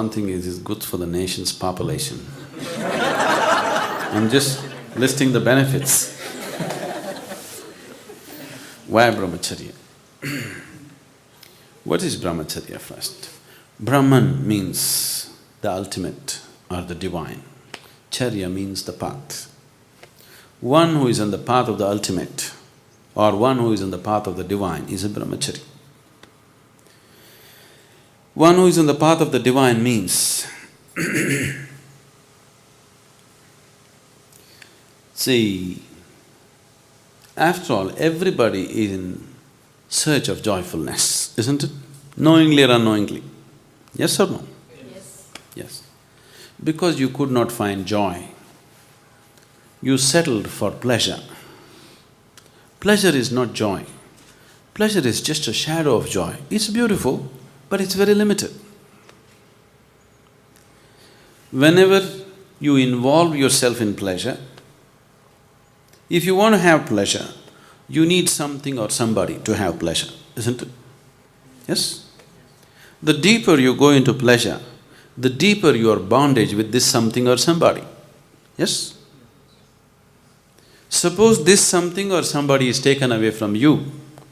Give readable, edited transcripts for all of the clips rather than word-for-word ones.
one thing is, it's good for the nation's population. I'm just listing the benefits. Why brahmacharya? What is brahmacharya first? Brahman means the ultimate or the divine. Charya means the path. One who is on the path of the ultimate or one who is on the path of the divine is a brahmachari. One who is on the path of the divine means see, after all, everybody is in search of joyfulness, isn't it? Knowingly or unknowingly. Yes or no? Yes. Yes. Because you could not find joy, you settled for pleasure. Pleasure is not joy. Pleasure is just a shadow of joy. It's beautiful, but it's very limited. Whenever you involve yourself in pleasure, if you want to have pleasure, you need something or somebody to have pleasure, isn't it? Yes? The deeper you go into pleasure, the deeper your bondage with this something or somebody. Yes? Suppose this something or somebody is taken away from you,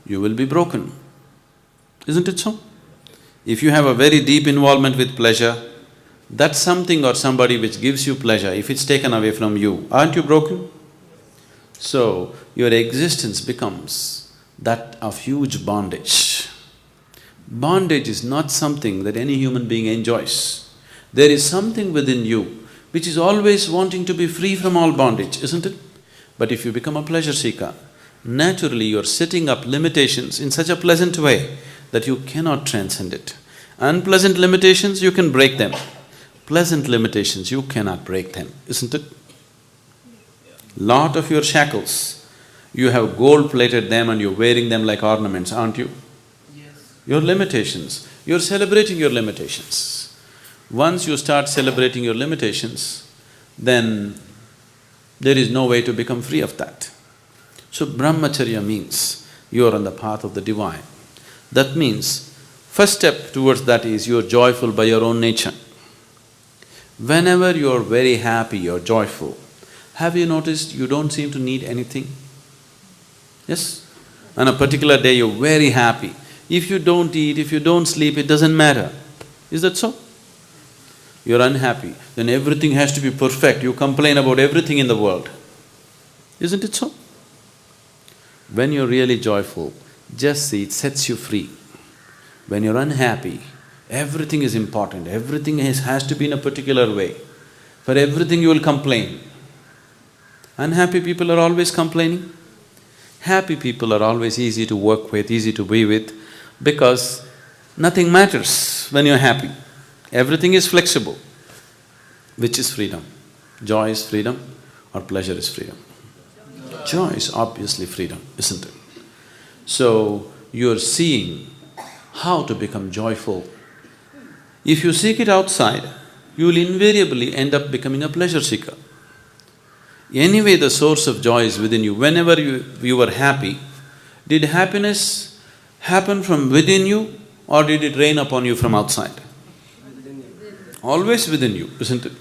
you will be broken. Isn't it so? If you have a very deep involvement with pleasure, that something or somebody which gives you pleasure, if it's taken away from you, aren't you broken? So, your existence becomes that of huge bondage. Bondage is not something that any human being enjoys. There is something within you which is always wanting to be free from all bondage, isn't it? But if you become a pleasure seeker, naturally you're setting up limitations in such a pleasant way that you cannot transcend it. Unpleasant limitations, you can break them. Pleasant limitations, you cannot break them, isn't it? Lot of your shackles, you have gold-plated them and you're wearing them like ornaments, aren't you? Yes. Your limitations, you're celebrating your limitations. Once you start celebrating your limitations, then there is no way to become free of that. So brahmacharya means you're on the path of the divine. That means, first step towards that is you're joyful by your own nature. Whenever you're very happy, you're joyful, have you noticed you don't seem to need anything? Yes? On a particular day you're very happy. If you don't eat, if you don't sleep, it doesn't matter. Is that so? You're unhappy, then everything has to be perfect, you complain about everything in the world. Isn't it so? When you're really joyful, just see, it sets you free. When you're unhappy, everything is important, everything has to be in a particular way. For everything you will complain. Unhappy people are always complaining. Happy people are always easy to work with, easy to be with, because nothing matters when you're happy. Everything is flexible. Which is freedom? Joy is freedom or pleasure is freedom? Joy is obviously freedom, isn't it? So, you're seeing how to become joyful. If you seek it outside, you will invariably end up becoming a pleasure seeker. Anyway, the source of joy is within you. Whenever you were happy, did happiness happen from within you or did it rain upon you from outside? Always within you, isn't it?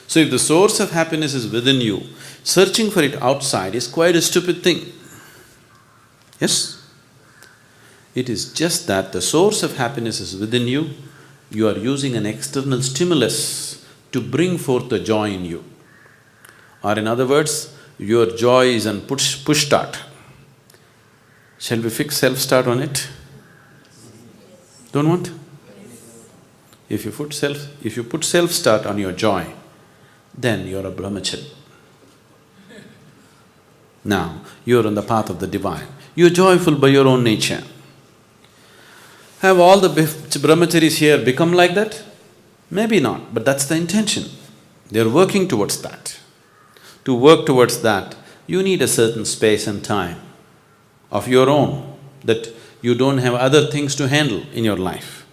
So if the source of happiness is within you, searching for it outside is quite a stupid thing. Yes? It is just that the source of happiness is within you, you are using an external stimulus to bring forth the joy in you. Or in other words, your joy is on push start. Shall we fix self-start on it? Don't want? If you put self-start on your joy, then you're a brahmachari. Now, you're on the path of the divine. You're joyful by your own nature. Have all the brahmacharis here become like that? Maybe not, but that's the intention. They're working towards that. To work towards that, you need a certain space and time of your own, that you don't have other things to handle in your life.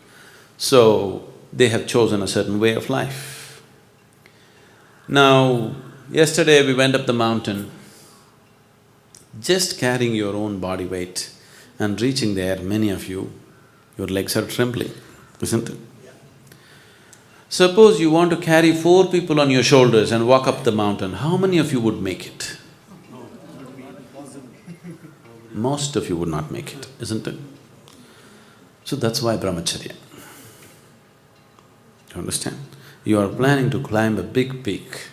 So, they have chosen a certain way of life. Now, yesterday we went up the mountain, just carrying your own body weight and reaching there, many of you, your legs are trembling, isn't it? Suppose you want to carry 4 people on your shoulders and walk up the mountain, how many of you would make it? Most of you would not make it, isn't it? So that's why brahmacharya. You understand? You are planning to climb a big peak.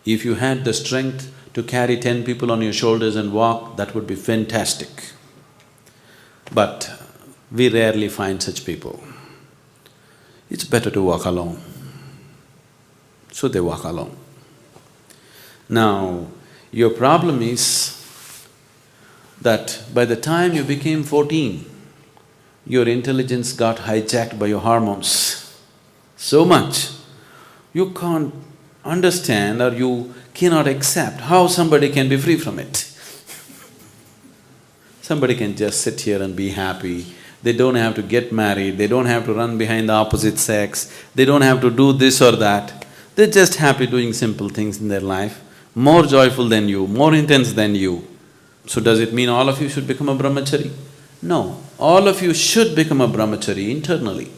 If you had the strength to carry 10 people on your shoulders and walk, that would be fantastic. But we rarely find such people. It's better to walk alone. So they walk alone. Now, your problem is that by the time you became 14, your intelligence got hijacked by your hormones so much, you can't understand or you cannot accept how somebody can be free from it. Somebody can just sit here and be happy, they don't have to get married, they don't have to run behind the opposite sex, they don't have to do this or that. They're just happy doing simple things in their life, more joyful than you, more intense than you. So does it mean all of you should become a brahmachari? No, all of you should become a brahmachari internally.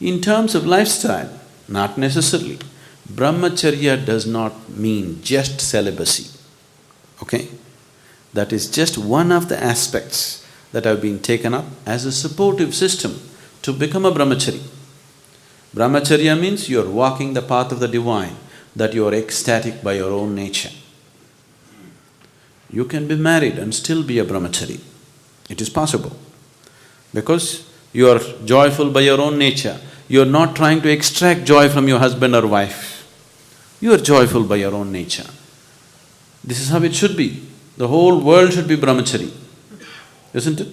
In terms of lifestyle, not necessarily. Brahmacharya does not mean just celibacy, okay? That is just one of the aspects that have been taken up as a supportive system to become a brahmachari. Brahmacharya means you are walking the path of the divine, that you are ecstatic by your own nature. You can be married and still be a brahmachari. It is possible. Because you are joyful by your own nature, you are not trying to extract joy from your husband or wife. You are joyful by your own nature. This is how it should be. The whole world should be brahmachari, isn't it?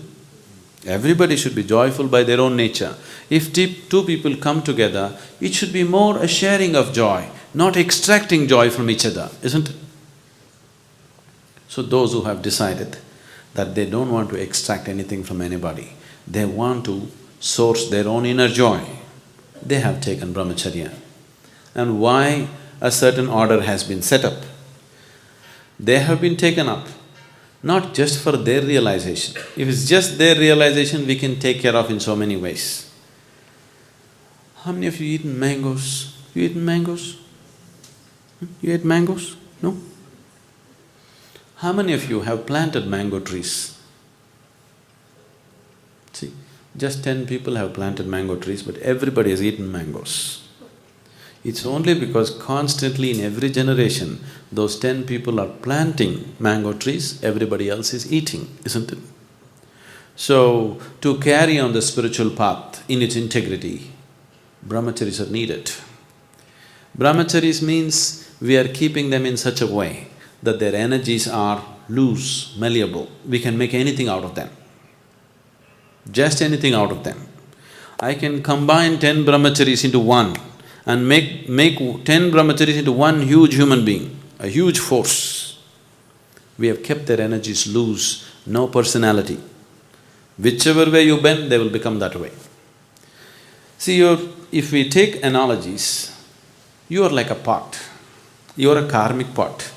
Everybody should be joyful by their own nature. If two people come together, it should be more a sharing of joy, not extracting joy from each other, isn't it? So those who have decided that they don't want to extract anything from anybody, they want to source their own inner joy, they have taken brahmacharya. And why a certain order has been set up? They have been taken up not just for their realization. If it's just their realization, we can take care of in so many ways. How many of you eaten mangoes? You eaten mangoes? You ate mangoes? No? How many of you have planted mango trees? See, just 10 people have planted mango trees, but everybody has eaten mangoes. It's only because constantly in every generation, those 10 people are planting mango trees, everybody else is eating, isn't it? So, to carry on the spiritual path in its integrity, brahmacharis are needed. Brahmacharis means we are keeping them in such a way that their energies are loose, malleable, we can make anything out of them. Just anything out of them. I can combine 10 brahmacharis into one and make 10 brahmacharis into one huge human being, a huge force. We have kept their energies loose, no personality. Whichever way you bend, they will become that way. See, if we take analogies, you are like a pot, you are a karmic pot.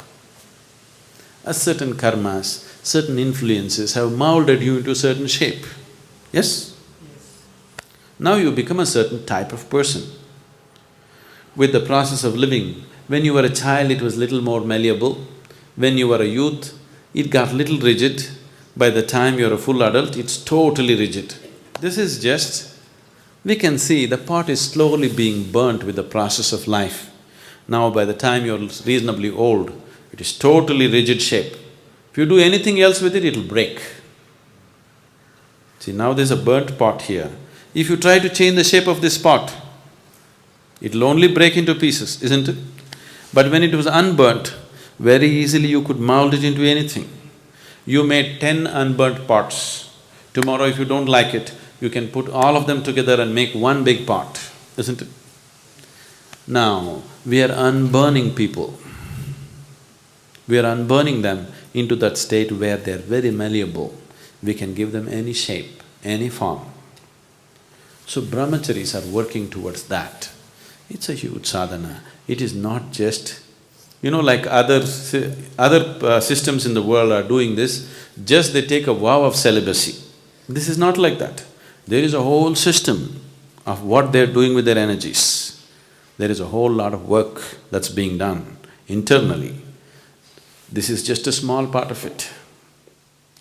A certain karmas, certain influences have molded you into a certain shape, yes? Now you become a certain type of person. With the process of living, when you were a child it was little more malleable, when you were a youth it got little rigid, by the time you're a full adult it's totally rigid. This is just… we can see the pot is slowly being burnt with the process of life. Now by the time you're reasonably old, it is totally rigid shape. If you do anything else with it, it'll break. See, now there's a burnt pot here. If you try to change the shape of this pot, it'll only break into pieces, isn't it? But when it was unburnt, very easily you could mold it into anything. You made 10 unburnt pots. Tomorrow if you don't like it, you can put all of them together and make one big pot, isn't it? Now, we are unburning people. We are unburning them into that state where they're very malleable. We can give them any shape, any form. So brahmacharis are working towards that. It's a huge sadhana. It is not just… like other systems in the world are doing this, just they take a vow of celibacy. This is not like that. There is a whole system of what they're doing with their energies. There is a whole lot of work that's being done internally. This is just a small part of it.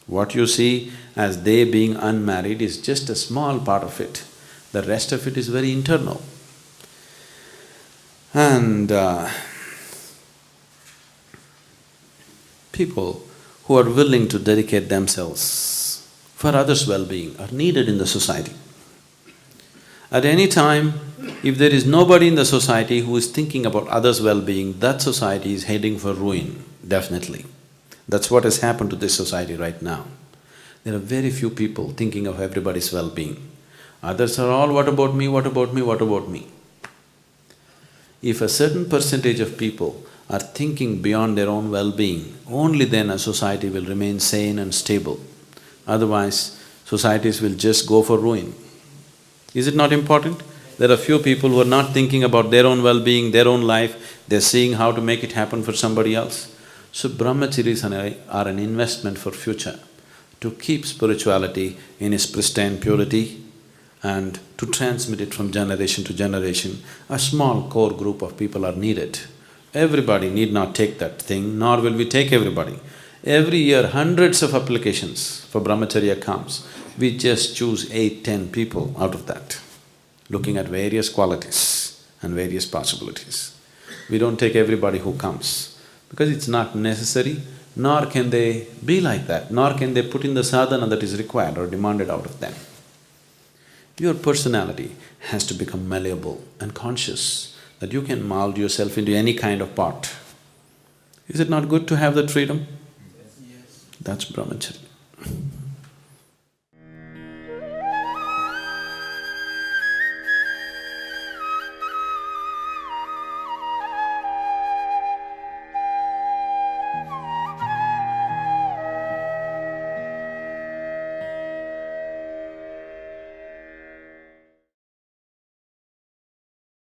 What you see as they being unmarried is just a small part of it. The rest of it is very internal. And people who are willing to dedicate themselves for others' well-being are needed in the society. At any time, if there is nobody in the society who is thinking about others' well-being, that society is heading for ruin, definitely. That's what has happened to this society right now. There are very few people thinking of everybody's well-being. Others are all, what about me, what about me, what about me? If a certain percentage of people are thinking beyond their own well-being, only then a society will remain sane and stable. Otherwise, societies will just go for ruin. Is it not important? There are few people who are not thinking about their own well-being, their own life, they're seeing how to make it happen for somebody else. So brahmacharis are an investment for future, to keep spirituality in its pristine purity and to transmit it from generation to generation. A small core group of people are needed. Everybody need not take that thing, nor will we take everybody. Every year, hundreds of applications for brahmacharya comes. We just choose 8–10 people out of that, looking at various qualities and various possibilities. We don't take everybody who comes, because it's not necessary, nor can they be like that, nor can they put in the sadhana that is required or demanded out of them. Your personality has to become malleable and conscious that you can mold yourself into any kind of pot. Is it not good to have that freedom? Yes. That's brahmacharya.